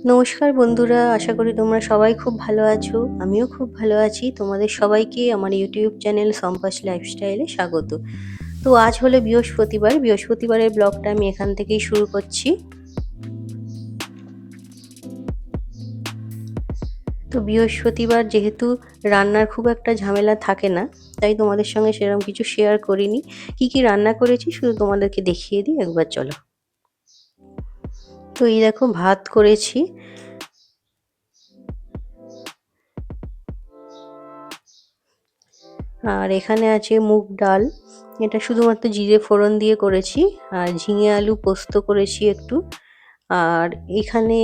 নমস্কার বন্ধুরা, আশা করি তোমরা সবাই খুব ভালো আছো। আমিও খুব ভালো আছি। তোমাদের সবাইকে আমার ইউটিউব চ্যানেল সম্পাস লাইফস্টাইলে স্বাগত। তো আজ হলো বৃহস্পতিবার। বৃহস্পতিবারের ব্লগটা আমি এখান থেকেই শুরু করছি। তো বৃহস্পতিবার যেহেতু রান্নার খুব একটা ঝামেলা থাকে না, তাই তোমাদের সঙ্গে সেরকম কিছু শেয়ার করিনি। কি কি রান্না করেছি শুধু তোমাদেরকে দেখিয়ে দিই একবার, চলো। তো এই দেখো, ভাত করেছি, আর এখানে আছে মুগ ডাল। এটা শুধুমাত্র জিরে ফোড়ন দিয়ে করেছি। আর ঝিঙে আলু পোস্ত করেছি একটু। আর এখানে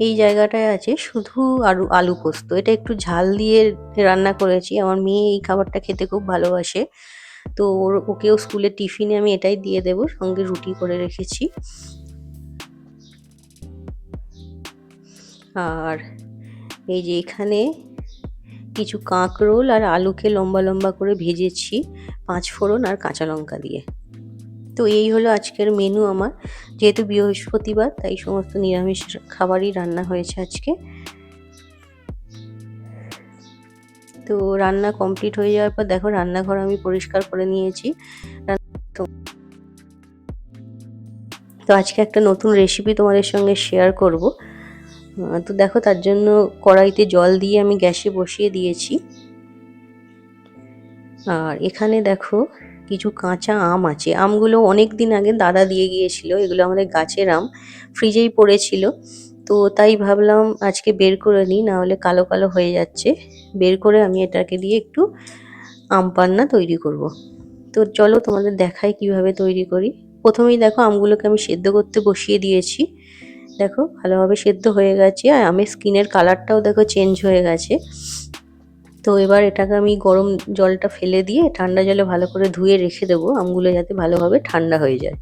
এই জায়গাটায় আছে শুধু আলু আলু পোস্ত। এটা একটু ঝাল দিয়ে রান্না করেছি। আমার মেয়ে এই খাবারটা খেতে খুব ভালোবাসে। তো ওকেও স্কুলে টিফিনে আমি এটাই দিয়ে দেবো, সঙ্গে রুটি করে রেখেছি। আর এই যে এখানে কিছু কাঁকরোল আর আলুকে লম্বা লম্বা করে ভেজেছি, পাঁচ ফোড়ন আর কাঁচা লঙ্কা দিয়ে। তো এই হলো আজকের মেনু আমার। যেহেতু বৃহস্পতিবার, তাই সমস্ত নিরামিষ খাবারই রান্না হয়েছে আজকে। তো রান্না কমপ্লিট হয়ে যাওয়ার পর দেখো, রান্নাঘর আমি পরিষ্কার করে নিয়েছি। তো তো আজকে একটা নতুন রেসিপি তোমাদের সঙ্গে শেয়ার করব। তো দেখো, তার জন্য কড়াইতে জল দিয়ে আমি গ্যাসে বসিয়ে দিয়েছি। আর এখানে দেখো, কিছু কাঁচা আম আছে। আমগুলো অনেক দিন আগে দাদা দিয়ে গিয়েছিল। এগুলো আমাদের গাছের আম, ফ্রিজেই পড়েছিল। তো তাই ভাবলাম আজকে বের করে নিই, না হলে কালো কালো হয়ে যাচ্ছে। বের করে আমি এটাকে দিয়ে একটু আম পান্না তৈরি করব। তো চলো তোমাদের দেখাই কিভাবে তৈরি করি। প্রথমেই দেখো, আমগুলোকে আমি সেদ্ধ করতে বসিয়ে দিয়েছি। দেখো, ভালোভাবে সেদ্ধ হয়ে গেছে, আর আমের স্কিনের কালারটাও দেখো চেঞ্জ হয়ে গেছে। তো এবার এটাকে আমি গরম জলটা ফেলে দিয়ে ঠান্ডা জলে ভালো করে ধুয়ে রেখে দেবো, আমগুলো যাতে ভালোভাবে ঠান্ডা হয়ে যায়।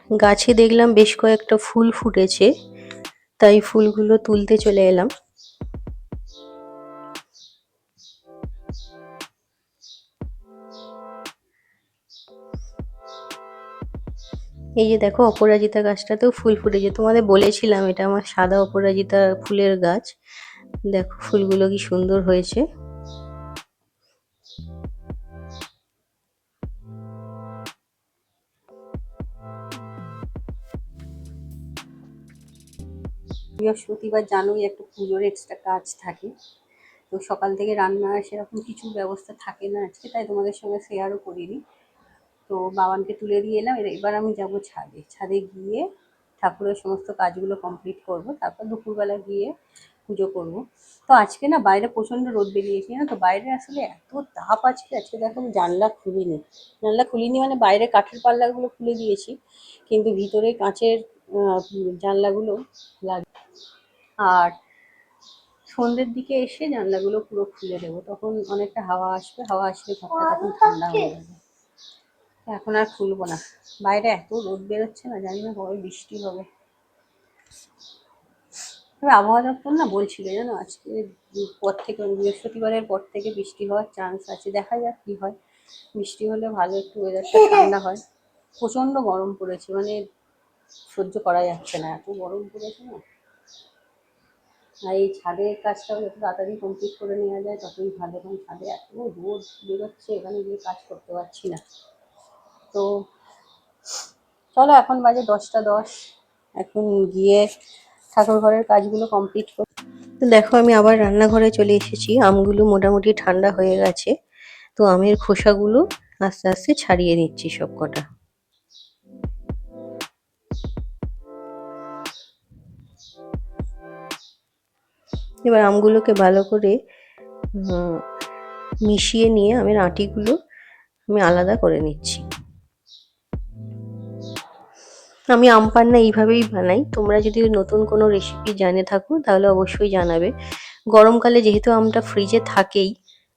গাছে দেখলাম বেশ কয়েকটা ফুল ফুটেছে, তাই ফুলগুলো তুলতে চলে এলাম। এই যে দেখো, অপরাজিতা গাছটাতেও ফুল ফুটেছে। তোমাদের বলেছিলাম এটা আমার সাদা অপরাজিতা ফুলের গাছ। দেখো ফুলগুলো কি সুন্দর হয়েছে। বৃহস্পতিবার জানোই একটা পুজোর এক্সট্রা কাজ থাকে। তো সকাল থেকে রান্না সেরকম কিছু ব্যবস্থা থাকে না আজকে, তাই তোমাদের সঙ্গে শেয়ারও করিনি। তো বাবানকে তুলে দিয়ে এলাম। এবার আমি যাব ছাদে। ছাদে গিয়ে ঠাকুরের সমস্ত কাজগুলো কমপ্লিট করব, তারপর দুপুরবেলা গিয়ে পুজো করব। তো আজকে না বাইরে প্রচণ্ড রোদ বেরিয়েছে, না তো বাইরে আসলে এত তাপ আজকে। আজকে দেখো, আমি জানলা খুলিনি মানে বাইরে কাঠের পাল্লাগুলো খুলে দিয়েছি, কিন্তু ভিতরে কাঁচের জানলাগুলো লাগে। আর সন্ধ্যের দিকে এসে জানলাগুলো পুরো খুলে দেবো, তখন অনেকটা হাওয়া আসবে। হাওয়া আসলে ঘরটা তখন ঠান্ডা হয়ে যাবে। এখন আর খুলবো না। বাইরে এত রোদ বেরোচ্ছে না, জানি না কবে বৃষ্টি হবে। তবে আবহাওয়া দপ্তর না বলছিল, জানো আজকে পর থেকে, বৃহস্পতিবারের পর থেকে বৃষ্টি হওয়ার চান্স আছে। দেখা যাক কি হয়। বৃষ্টি হলে ভালো, একটু ওয়েদারটা ঠান্ডা হয়। প্রচণ্ড গরম পড়েছে, মানে সহ্য করা যাচ্ছে না, এত গরম পড়েছে না। আর এই ছাদের কাজটাও যত তাড়াতাড়ি কমপ্লিট করে নেওয়া যায় ততই ভালো, কারণ ছাদে এত রোদ বেরোচ্ছে, এখানে গিয়ে কাজ করতে পারছি না। তো চলো, এখন বাজে 10টা 10। এখন গিয়ে ঠাকুর ঘরের কাজগুলো কমপ্লিট করি। তো দেখো, আমি আবার রান্নাঘরে চলে এসেছি। আমগুলো মোটামুটি ঠান্ডা হয়ে গেছে। তো আমের খোসাগুলো আস্তে আস্তে ছাড়িয়ে নিচ্ছি সব কটা। এবার আমগুলোকে ভালো করে মিশিয়ে নিয়ে আমের আঁটিগুলো আমি আলাদা করে নিচ্ছি। আমি আম পান্না এইভাবেই বানাই। তোমরা যদি নতুন কোনো রেসিপি জেনে থাকো তাহলে অবশ্যই জানাবে। গরমকালে যেহেতু আমটা ফ্রিজে থাকেই,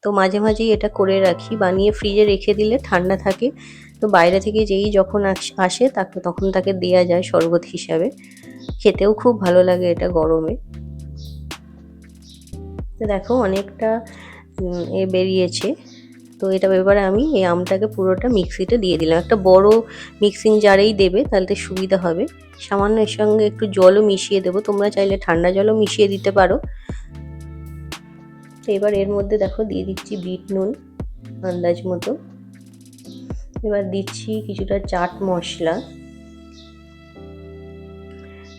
তো মাঝে মাঝেই এটা করে রাখি। বানিয়ে ফ্রিজে রেখে দিলে ঠান্ডা থাকে। তো বাইরে থেকে যেই যখন আসে তাকে তখন তাকে দেয়া যায় শরবত হিসাবে। খেতেও খুব ভালো লাগে এটা গরমে। তো দেখো অনেকটা বেরিয়েছে। তো এটা এবারে আমি এই আমটাকে পুরোটা মিক্সিতে দিয়ে দিলাম। একটা বড় মিক্সিং জারেই দেবে, তাহলে সুবিধা হবে। সামান্য এর সঙ্গে একটু জলও মিশিয়ে দেবো, তোমরা চাইলে ঠান্ডা জলও মিশিয়ে দিতে পারো। তো এবার এর মধ্যে দেখো দিয়ে দিচ্ছি বিট নুন আন্দাজ মতো। এবার দিচ্ছি কিছুটা চাট মশলা,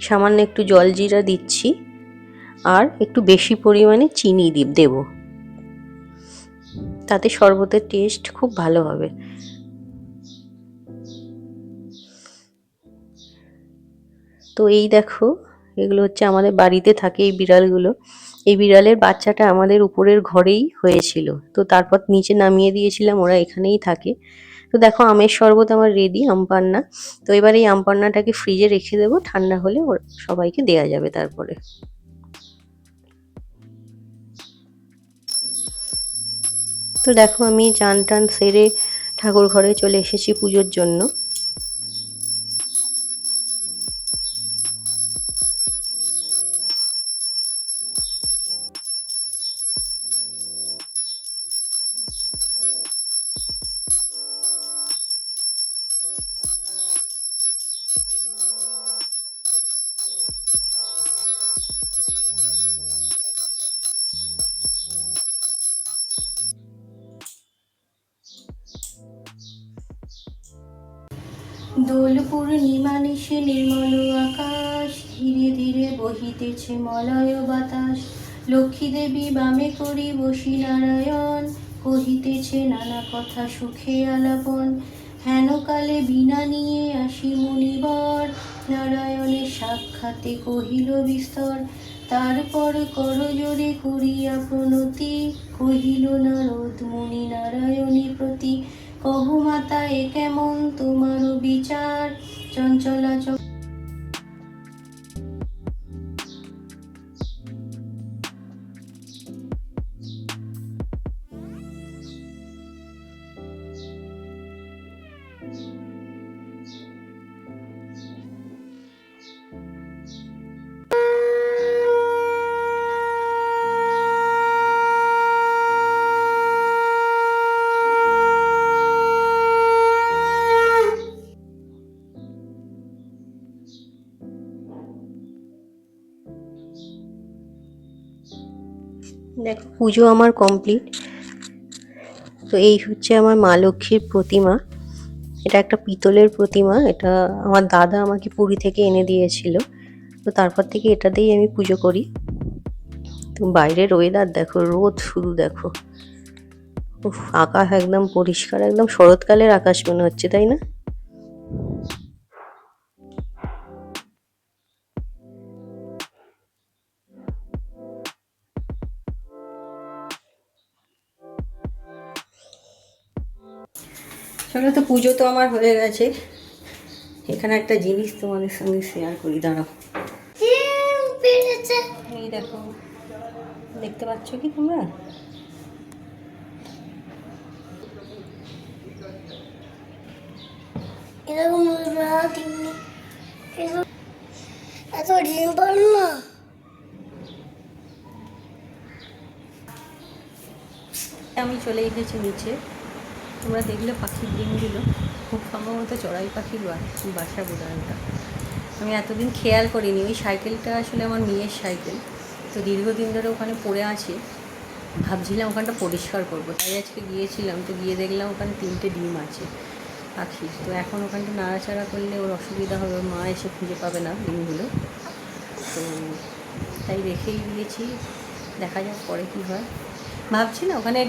সামান্য একটু জলজিরা দিচ্ছি, আর একটু বেশি পরিমাণে চিনি দেবো, তাতে শরবতের টেস্ট খুব ভালো হবে। তো এই দেখো, এগুলো হচ্ছে আমাদের বাড়িতে থাকে এই বিড়ালগুলো। এই বিড়ালের বাচ্চাটা আমাদের উপরের ঘরেই হয়েছিল, তো তারপর নিচে নামিয়ে দিয়েছিলাম, ওরা এখানেই থাকে। তো দেখো আমের শরবত আমার রেডি, আম পান্না। তো এবার এই আম পান্নাটাকে ফ্রিজে রেখে দেবো, ঠান্ডা হলে সবাইকে দেয়া যাবে তারপরে। তো দেখো আমি চান টান সেরে ঠাকুর ঘরে চলে এসেছি পুজোর জন্য। দোল পূর্ণিমা নিশে নির্মল আকাশ, ধীরে ধীরে বহিতেছে মলয় বাতাস। লক্ষ্মী দেবী বামে করি বসি নারায়ণ, কহিতেছে নানা কথা সুখে আলাপন। হেন কালে বীণা নিয়ে আসি মুনিবর, নারায়ণের সাক্ষাতে কহিল বিস্তর। তারপর করজোড়ে করিয়া প্রণতি, কহিল নারদ মুনি নারায়ণী প্রতি। কহু মাতা এ কেমন তোমার বিচার, চঞ্চলা দেখো পুজো আমার কমপ্লিট। তো এই হচ্ছে আমার মা লক্ষ্মীর প্রতিমা। এটা একটা পিতলের প্রতিমা, এটা আমার দাদা আমাকে পুরী থেকে এনে দিয়েছিল। তো তারপর থেকে এটাতেই আমি পুজো করি। তো বাইরের ওয়েদার দেখো, রোদ শুধু দেখো, উফ, আকাশ একদম পরিষ্কার, একদম শরৎকালের আকাশ মনে হচ্ছে, তাই না? চলো, তো পুজো তো আমার হয়ে গেছে। এখানে একটা জিনিস তোমাদের সঙ্গে শেয়ার করি, দাঁড়াও। এই দেখো, দেখতে পাচ্ছ কি তোমরা? এরকম এত ডিম পারো না। আমি চলে এসেছি নিচে। তোমরা দেখলে পাখির ডিমগুলো, খুব সম্ভবত চড়াই পাখির বাসা বোধ হয় ওটা। আমি এতদিন খেয়াল করিনি। ওই সাইকেলটা আসলে আমার মেয়ের সাইকেল, তো দীর্ঘদিন ধরে ওখানে পড়ে আছে। ভাবছিলাম ওখানটা পরিষ্কার করবো, তাই আজকে গিয়েছিলাম। তো গিয়ে দেখলাম ওখানে 3টে ডিম আছে পাখির। তো এখন ওখানটা নাড়াচাড়া করলে ওর অসুবিধা হবে, ওর মা এসে খুঁজে পাবে না ডিমগুলো। তো তাই রেখেই দিয়েছি, দেখা যাক পরে কী হয়। ভাবছি না ওখানে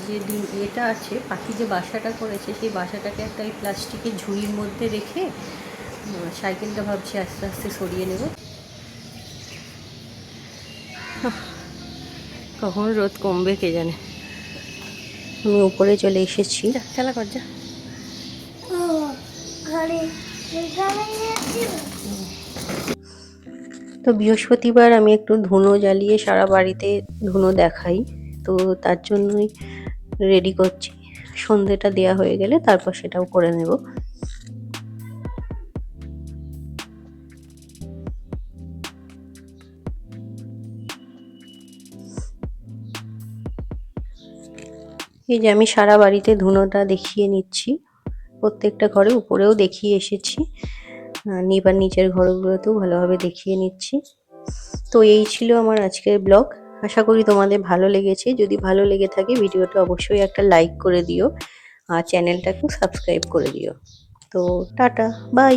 যে ডিম এটা আছে, পাখি যে বাসাটা করেছে, সেই বাসাটাকে একটা ওই প্লাস্টিকের ঝুড়ির মধ্যে রেখে সাইকেলটা ভাবছি আস্তে আস্তে সরিয়ে নেব। কখন রোদ কমবে কে জানে। আমি উপরে চলে এসেছি। খেলা কর যা। তো বৃহস্পতিবার আমি একটু ধুনো জ্বালিয়ে সারা বাড়িতে ধুনো দেখাই, তো তার জন্যই রেডি করছি। সন্ধেটা দেয়া হয়ে গেলে তারপর সেটাও করে নেব। এই যে আমি সারা বাড়িতে ধুনোটা দেখিয়ে নিচ্ছি, প্রত্যেকটা ঘরে, উপরেও দেখিয়ে এসেছি, নিবার নিচের ঘরগুলোতেও ভালোভাবে দেখিয়ে নিচ্ছি। তো এই ছিল আমার আজকের ব্লগ। আশা করি তোমাদের ভালো লেগেছে। যদি ভালো লেগে থাকে ভিডিওটা অবশ্যই একটা লাইক করে দিও আর চ্যানেলটাকেও সাবস্ক্রাইব করে দিও। তো টাটা, বাই।